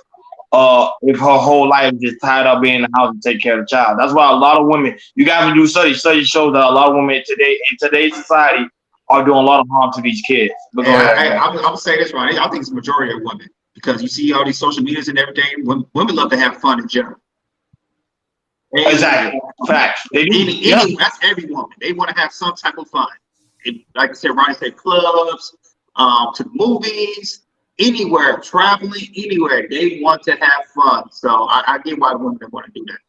her whole life is just tied up being in the house and take care of the child. That's why a lot of women, you got to do studies. Studies show that a lot of women today in today's society are doing a lot of harm to these kids. I'm gonna say this, Ronnie. I think it's the majority of women, because you see all these social medias and everything. Women love to have fun in general. Exactly. Facts. That's every woman. They want to have some type of fun. Like I said, Ronnie said, clubs, to the movies, anywhere, traveling, anywhere. They want to have fun. So I get why women want to do that.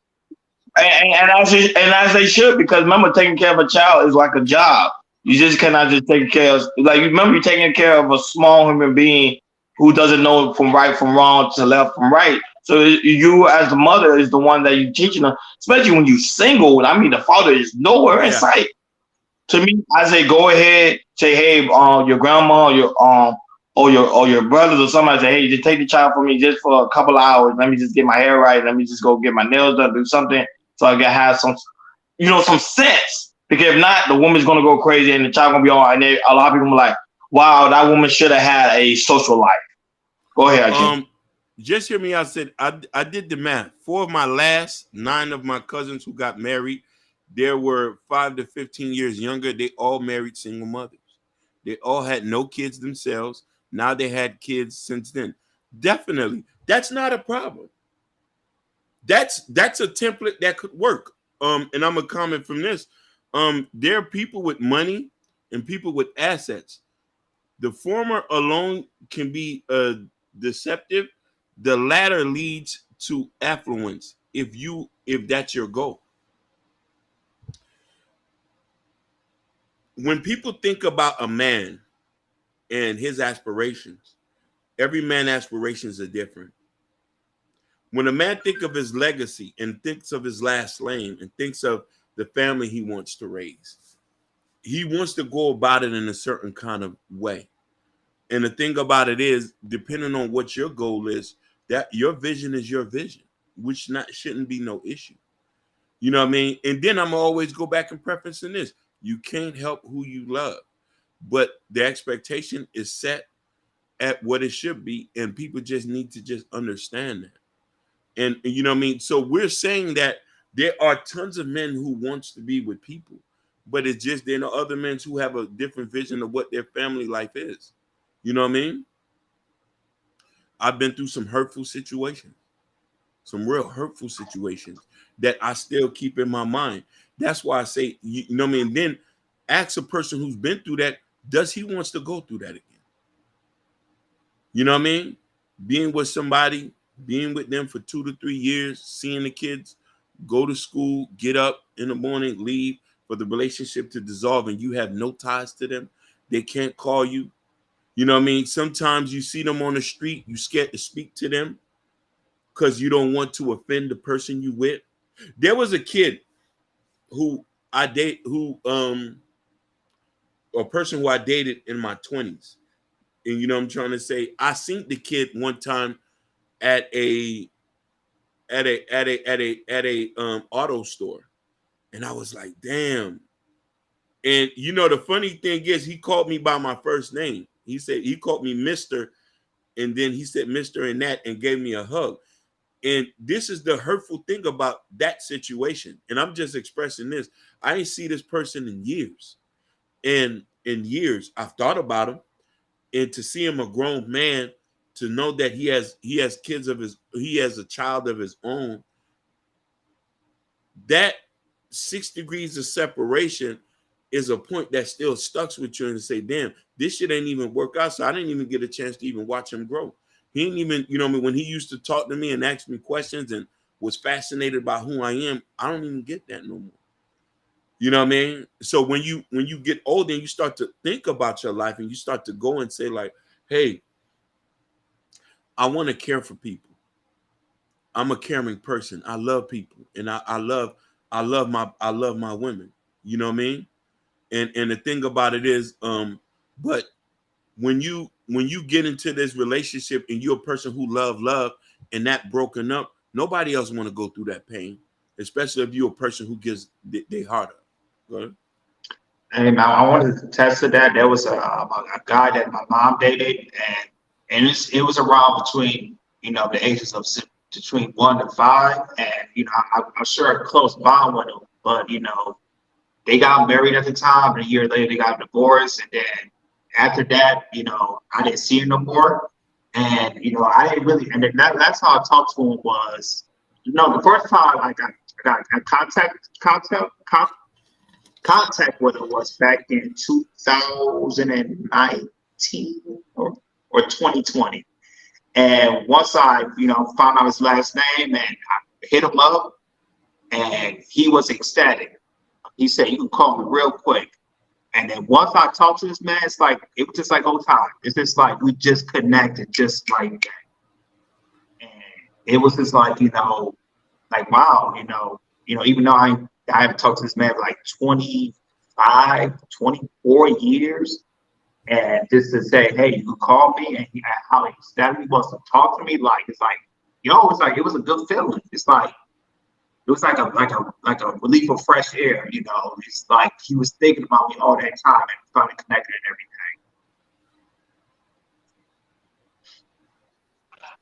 And as they should, because remember, taking care of a child is like a job. You just cannot just take care of, like, you remember, you're taking care of a small human being who doesn't know from right from wrong, to left from right. So you as the mother is the one that you teaching them, especially when you single. I mean, the father is nowhere in Yeah. sight. To me, I say go ahead, say, hey, your grandma, or your brothers or somebody say, hey, just take the child from me just for a couple of hours. Let me just get my hair right. Let me just go get my nails done, do something so I can have some, some sense. Because if not, the woman's gonna go crazy and the child gonna be all right. And a lot of people are like, wow, that woman should have had a social life. Go ahead, King. Just hear me out. Said I did the math. 4 of my last 9 of my cousins who got married, there were 5 to 15 years younger. They all married single mothers. They all had no kids themselves. Now they had kids since then. Definitely, that's not a problem. That's a template that could work. And I'm gonna comment from this. There are people with money and people with assets. The former alone can be deceptive. The latter leads to affluence if that's your goal. When people think about a man and his aspirations, every man's aspirations are different. When a man thinks of his legacy and thinks of his last name and thinks of the family he wants to raise, he wants to go about it in a certain kind of way. And the thing about it is, depending on what your goal is, that your vision is your vision, which shouldn't be no issue. You know what I mean? And then I'm always go back and preference in this. You can't help who you love, but the expectation is set at what it should be, and people just need to just understand that. And you know what I mean? So we're saying that there are tons of men who wants to be with people, but it's just there are other men who have a different vision of what their family life is. You know what I mean? I've been through some hurtful situations, some real hurtful situations that I still keep in my mind. That's why I say, you know what I mean? And then ask a person who's been through that, does he wants to go through that again? You know what I mean? Being with somebody, being with them for 2 to 3 years, seeing the kids go to school, get up in the morning, leave, for the relationship to dissolve and you have no ties to them. They can't call you. You know what I mean? Sometimes you see them on the street, you scared to speak to them because you don't want to offend the person you with. There was a kid who I date, a person who I dated in my 20s. And you know what I'm trying to say? I seen the kid one time at a auto store. And I was like, damn. And you know, the funny thing is he called me by my first name. He said he called me Mr. And then he said Mr. and that and gave me a hug. And this is the hurtful thing about that situation. And I'm just expressing this. I ain't see this person in years. And in years, I've thought about him. And to see him a grown man, to know that he has kids of his, he has a child of his own, that 6 degrees of separation is a point that still stuck with you and say, damn, this shit ain't even work out. So I didn't even get a chance to even watch him grow. He didn't even, you know what I mean, when he used to talk to me and ask me questions and was fascinated by who I am, I don't even get that no more. You know what I mean? So when you get older and you start to think about your life and you start to go and say like, hey, I want to care for people. I'm a caring person. I love people. And I love my women. You know what I mean? And the thing about it is, but when you get into this relationship and you're a person who love and that broken up, nobody else want to go through that pain, especially if you're a person who gives their heart up. Go ahead. Hey man, I wanted to attest to that. There was a guy that my mom dated, and it was around between the ages of between 1 to 5, and I'm sure a close bond with him, but they got married at the time, and a year later they got divorced, and then after that, I didn't see him no more, and I didn't really, and then that's how I talked to him was, the first time I got contact with him was back in 2019 or 2020. And once I, found out his last name and I hit him up, and he was ecstatic. He said, "You can call me real quick." And then once I talked to this man, it was just like old time. It's just like we just connected just like that. And it was just like, like, wow, even though I haven't talked to this man for like 25, 24 years, and just to say, hey, you call me, and how ecstatic he wants to talk to me, like, it's like, it was a good feeling. It's like, it was like a relief of fresh air, It's like he was thinking about me all that time and finally connected and everything.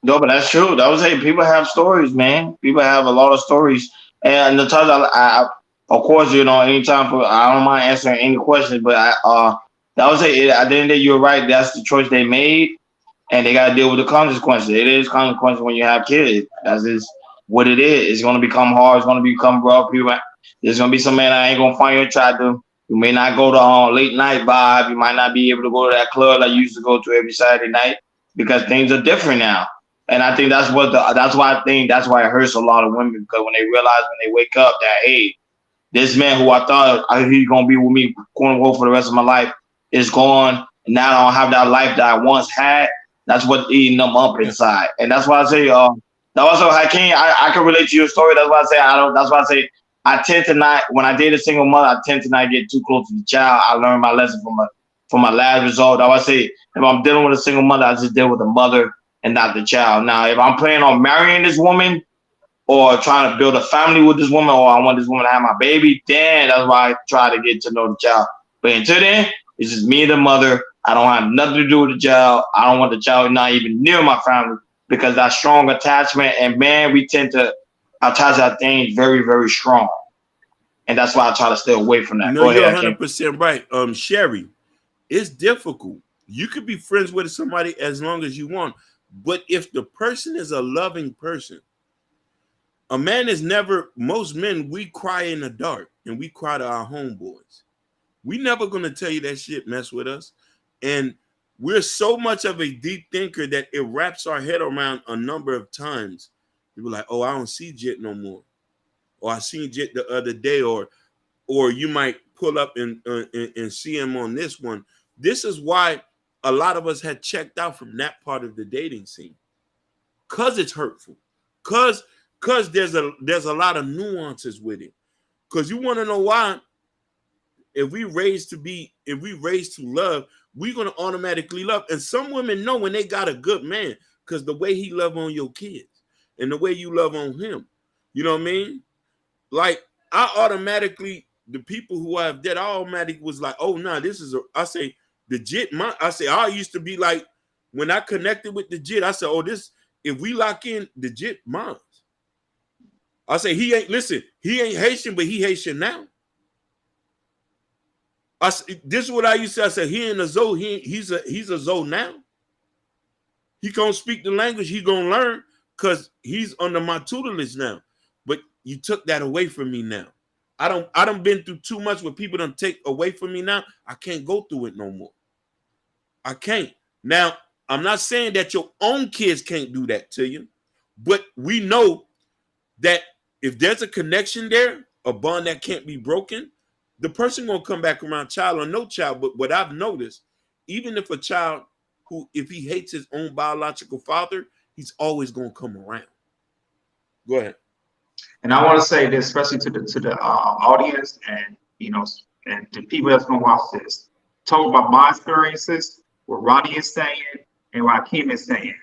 No, but that's true. That was people have stories, man. People have a lot of stories. And the times I of course, anytime I don't mind answering any questions, but that was at the end of the day, you're right. That's the choice they made, and they got to deal with the consequences. It is consequences when you have kids. That's just what it is. It's going to become hard. It's going to become rough. There's going to be some man I ain't going to find you try to. You may not go to late night vibe. You might not be able to go to that club that you used to go to every Saturday night because things are different now. And I think that's why it hurts a lot of women, because when they realize when they wake up that, hey, this man who I thought he's gonna be with me, quote unquote, for the rest of my life is gone, and now I don't have that life that I once had. That's what's eating them up inside, and that's why I say, that also Hakeem, I can relate to your story. That's why I say That's why I say I tend to not, when I date a single mother, I tend to not get too close to the child. I learned my lesson from my last result. I would say if I'm dealing with a single mother, I just deal with the mother and not the child. Now, if I'm planning on marrying this woman or trying to build a family with this woman, or I want this woman to have my baby, then that's why I try to get to know the child. But until then, it's just me and the mother. I don't have nothing to do with the child. I don't want the child not even near my family, because that strong attachment, and man, we tend to attach our things very, very strong. And that's why I try to stay away from that. No, you're 100% right. Sherry, it's difficult. You could be friends with somebody as long as you want. But if the person is a loving person, a man is never, most men, we cry in the dark and we cry to our homeboys. We never going to tell you that shit mess with us. And we're so much of a deep thinker that it wraps our head around a number of times. People like, oh, I don't see Jit no more. Or I seen Jit the other day, or you might pull up and see him on this one. This is why a lot of us had checked out from that part of the dating scene, because it's hurtful, because there's a lot of nuances with it. Because you want to know why? If we raised to love, we're gonna automatically love. And some women know when they got a good man, because the way he love on your kids and the way you love on him, you know what I mean? Like I automatically, the people who I have dated, I automatically was like, oh no, this is I say. The Jit, I used to be like, when I connected with the Jit, I said, oh, if we lock in, the Jit mine. I say, he ain't Haitian, but he Haitian now. This is what I used to say. I said, he ain't a Zoe, he's a Zoe now. He can't speak the language, he gonna learn, because he's under my tutelage now. But you took that away from me now. I done been through too much where people done take away from me now. I can't go through it no more. I can't. Now, I'm not saying that your own kids can't do that to you, but we know that if there's a connection there, a bond that can't be broken, the person gonna come back around, child or no child. But what I've noticed, even if a child if he hates his own biological father, he's always gonna come around. Go ahead. And I want to say this, especially to the audience, and and to people that's gonna watch this. Talk about my experiences, what Ronnie is saying, and what Hakeem is saying.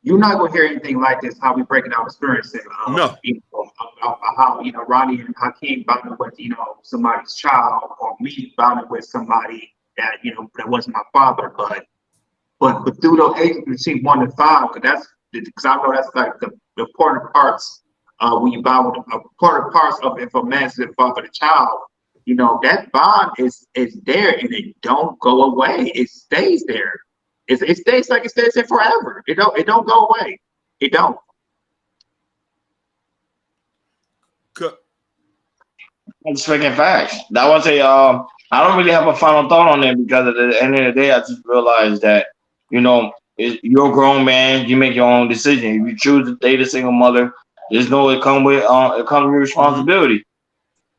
You're not gonna hear anything like this. How we breaking down experiences. No. How Ronnie and Hakeem bonded with somebody's child, or me bonded with somebody that that wasn't my father, but through those ages between 1 and 5, because I know that's like the important parts. When you bond with important parts of if a man's the father of the child, that bond is there, and it don't go away. It stays there. It stays like it stays there forever. It don't go away. It don't. I'm speaking facts. That was I don't really have a final thought on it, because at the end of the day, I just realized that you're a grown man. You make your own decision. If you choose to date a single mother, just know it comes with responsibility,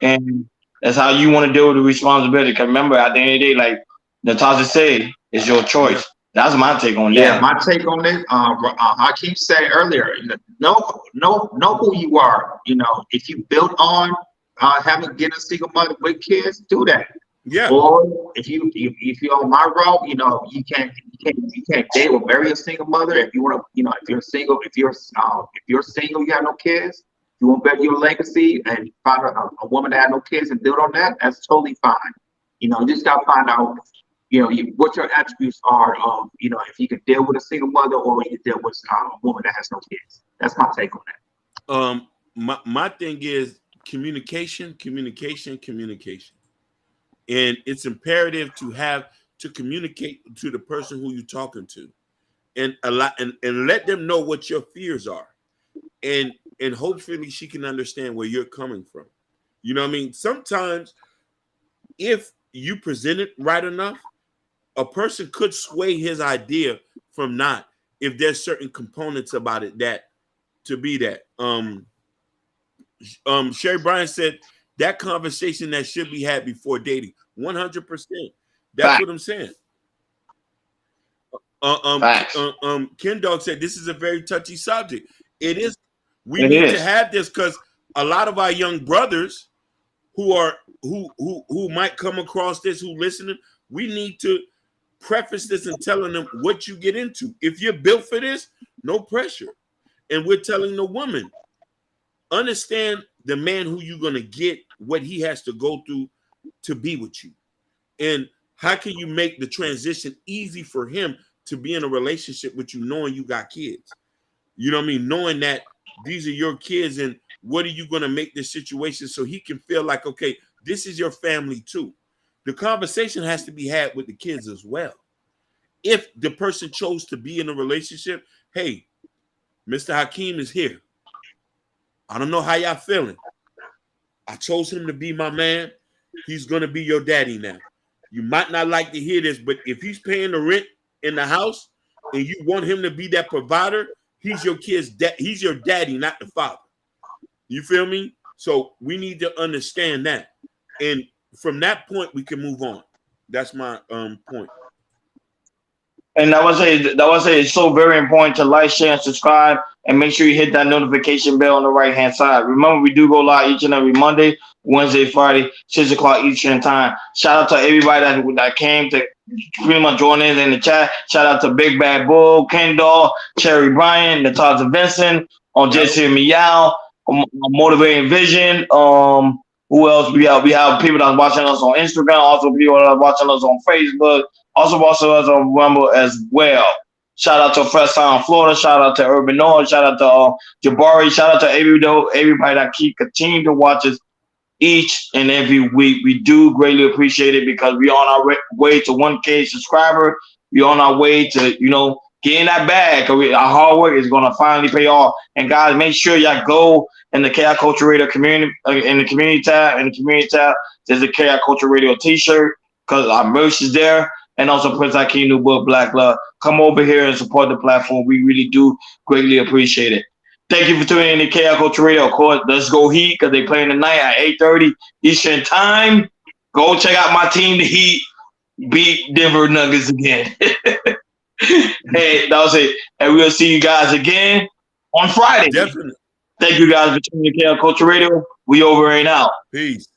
and that's how you want to deal with the responsibility. Because remember, at the end of the day, like Natasha said, it's your choice. That's my take on Yeah, that. my take on it. Hakeem said earlier, know who you are. You know, if you built on getting a single mother with kids, do that. Yeah. Or if you're on my route, you know, you can't date or marry a single mother. If you want to, you know, if you're single, you have no kids, you want to better your legacy and find a woman that has no kids and build on that. That's totally fine. You know, you just got to find out, you know, what your attributes are. You know, if you can deal with a single mother or you can deal with a woman that has no kids. That's my take on that. My thing is communication. And it's imperative to communicate to the person who you're talking to, and let them know what your fears are, and hopefully she can understand where you're coming from. You know what I mean? Sometimes if you present it right enough, a person could sway his idea from not, if there's certain components about it that to be that. Sherry Bryan said that conversation that should be had before dating. 100%. That's what I'm saying. Ken Dog said this is a very touchy subject. It is. We need to have this because a lot of our young brothers who might come across this, who listening, we need to preface this and telling them what you get into. If you're built for this, no pressure. And we're telling the woman, understand the man who you're going to get, what he has to go through to be with you. And how can you make the transition easy for him to be in a relationship with you, knowing you got kids? You know what I mean? Knowing that these are your kids, and what are you going to make this situation so he can feel like, okay, this is your family too. The conversation has to be had with the kids as well. If the person chose to be in a relationship, hey, Mr. Hakeem is here. I don't know how y'all feeling. I chose him to be my man. He's going to be your daddy now. You might not like to hear this, but if he's paying the rent in the house and you want him to be that provider, he's your kid's dad. He's your daddy, not the father. You feel me? So we need to understand that. And from that point, we can move on. That's my point. And I would say it's so very important to like, share, and subscribe, and make sure you hit that notification bell on the right hand side. Remember, we do go live each and every Monday, Wednesday, Friday, 6 o'clock Eastern time. Shout out to everybody that came to pretty much join in the chat. Shout out to Big Bad Bull, Ken Doll, Cherry Bryan, Natasha Vincent, on Just Hear Me Out, Motivating Vision. Who else? We have people that's watching us on Instagram, also people that are watching us on Facebook, also watching us on Rumble as well. Shout out to Fresh Sound Florida, shout out to Urban Noah, shout out to Jabari, shout out to everybody that continue to watch us each and every week. We do greatly appreciate it because we're on our way to 1K subscriber. We're on our way to, getting that bag. Our hard work is going to finally pay off. And guys, make sure y'all go in the KI Culture Radio community, in the community tab. In the community tab, there's a KI Culture Radio t-shirt because our merch is there. And also Prince Hakeem new book, Black Love. Come over here and support the platform. We really do greatly appreciate it. Thank you for tuning in to KI Culture Radio. Of course, let's go Heat because they playing tonight at 8:30 Eastern time. Go check out my team, the Heat, beat Denver Nuggets again. Hey, that was it. And we'll see you guys again on Friday. Definitely. Thank you guys for tuning in to KI Culture Radio. We over and out. Peace.